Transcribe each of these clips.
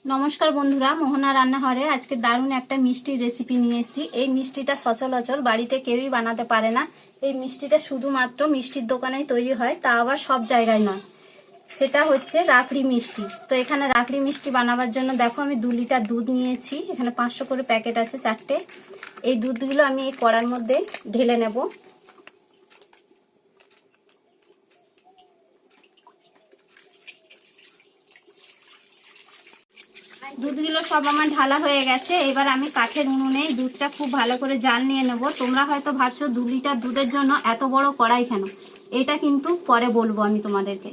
নমস্কার বন্ধুরা, মোহনা রান্নাঘরে আজকে দারুণ একটা মিষ্টির রেসিপি নিয়ে এসেছি। এই মিষ্টিটা সচরাচর বাড়িতে কেউই বানাতে পারে না। এই মিষ্টিটা শুধুমাত্র মিষ্টির দোকানেই তৈরি হয়, তা আবার সব জায়গায় নয়। সেটা হচ্ছে রাবড়ি মিষ্টি। তো এখানে রাবড়ি মিষ্টি বানাবার জন্য দেখো আমি 2 লিটার দুধ নিয়েছি। এখানে 500 করে প্যাকেট আছে 4টে। এই দুধগুলো আমি এই কড়ার মধ্যে ঢেলে নেব। দুধগুলো সব আমার ঢালা হয়ে গেছে। এবার আমি কাঠের উনুনে দুধটা খুব ভালো করে জাল নিয়ে নেব। তোমরা হয়তো ভাবছো 2 লিটার দুধের জন্য এত বড় কড়াই কেন, এটা কিন্তু পরে বলবো আমি তোমাদেরকে।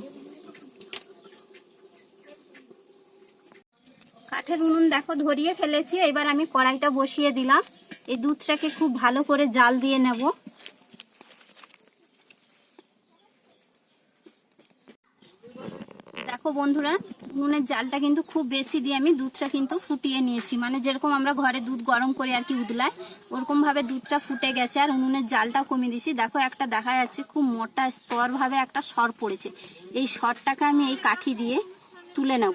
কাঠের উনুন দেখো ধরিয়ে ফেলেছি। এবার আমি কড়াইটা বসিয়ে দিলাম। এই দুধটাকে খুব ভালো করে জাল দিয়ে নেব। দেখো বন্ধুরা, উনুনের জালটা কিন্তু খুব বেশি দিয়ে আমি দুধটা কিন্তু ফুটিয়ে নিয়েছি। মানে যেরকম আমরা ঘরে দুধ গরম করে আর কি উতলায়, ওরকম ভাবে দুধটা ফুটে গেছে। আর উনুনের জালটাও কমিয়ে দিয়েছি। দেখো একটা দেখা যাচ্ছে খুব মোটা স্তর ভাবে একটা সর পড়েছে। এই সরটাকে আমি এই কাঠি দিয়ে তুলে নেব।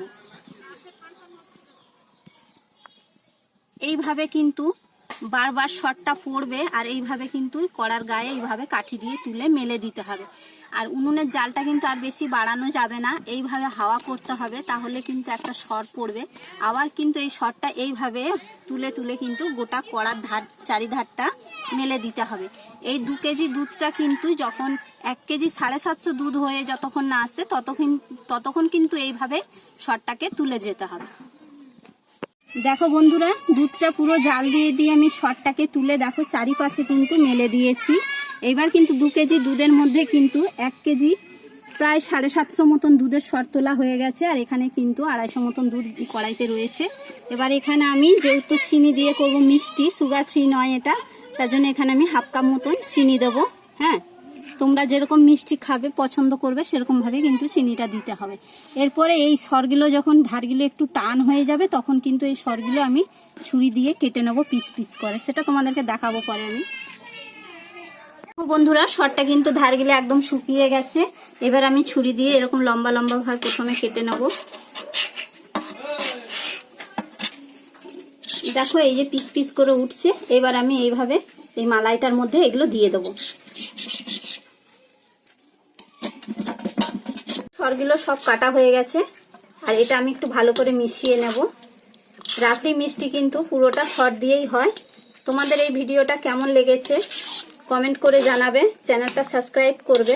এইভাবে কিন্তু বারবার শর্টটা পড়বে, আর এইভাবে কিন্তু কড়ার গায়ে এইভাবে কাঠি দিয়ে তুলে মেলে দিতে হবে। আর উনুনের জালটা কিন্তু আর বেশি বাড়ানো যাবে না, এইভাবে হাওয়া করতে হবে, তাহলে কিন্তু একটা শর্ট পড়বে। আবার কিন্তু এই শর্টটা এইভাবে তুলে তুলে কিন্তু গোটা কড়ার চারিধারটা মেলে দিতে হবে। এই 2 কেজি দুধটা কিন্তু যখন 1 কেজি 750 দুধ হয়ে যতক্ষণ না আসছে ততক্ষণ কিন্তু এইভাবে শর্টটাকে তুলে যেতে হবে। দেখো বন্ধুরা, দুধটা পুরো জাল দিয়ে দিয়ে আমি শর্টটাকে তুলে দেখো চারিপাশে কিন্তু মেলে দিয়েছি। এবার কিন্তু 2 কেজি দুধের মধ্যে কিন্তু 1 কেজি প্রায় 750 মতন দুধের শর্ট তোলা হয়ে গেছে। আর এখানে কিন্তু 250 মতন দুধ কড়াইতে রয়েছে। এবার এখানে আমি যেহেতু চিনি দিয়ে করব মিষ্টি, সুগার ফ্রি নয় এটা, তার জন্য এখানে আমি 1/2 কাপ মতন চিনি দেবো। হ্যাঁ, তোমরা যেরকম মিষ্টি খাবে পছন্দ করবে সেরকম ভাবে কিন্তু চিনিটা দিতে হবে। এরপরে এই সরগুলো যখন ধারগুলো একটু টান হয়ে যাবে তখন কিন্তু এই সরগুলো আমি ছুরি দিয়ে কেটে নেব পিস পিস করে, সেটা তোমাদেরকে দেখাবো পরে আমি। বন্ধুরা, সরটা কিন্তু ধারগুলো একদম শুকিয়ে গেছে। এবার আমি ছুরি দিয়ে এরকম লম্বা লম্বা ভাবে প্রথমে কেটে নেব। দেখো এই যে পিস পিস করে উঠছে। এবার আমি এইভাবে এই মালাইটার মধ্যে এগুলো দিয়ে দেবো। সরগুলো সব কাটা হয়ে গেছে। আর এটা আমি একটু ভালো করে মিশিয়ে নেব। রাবড়ি মিষ্টি কিন্তু পুরোটা সর দিয়েই হয়। তোমাদের এই ভিডিওটা কেমন লেগেছে কমেন্ট করে জানাবে, চ্যানেলটা সাবস্ক্রাইব করবে।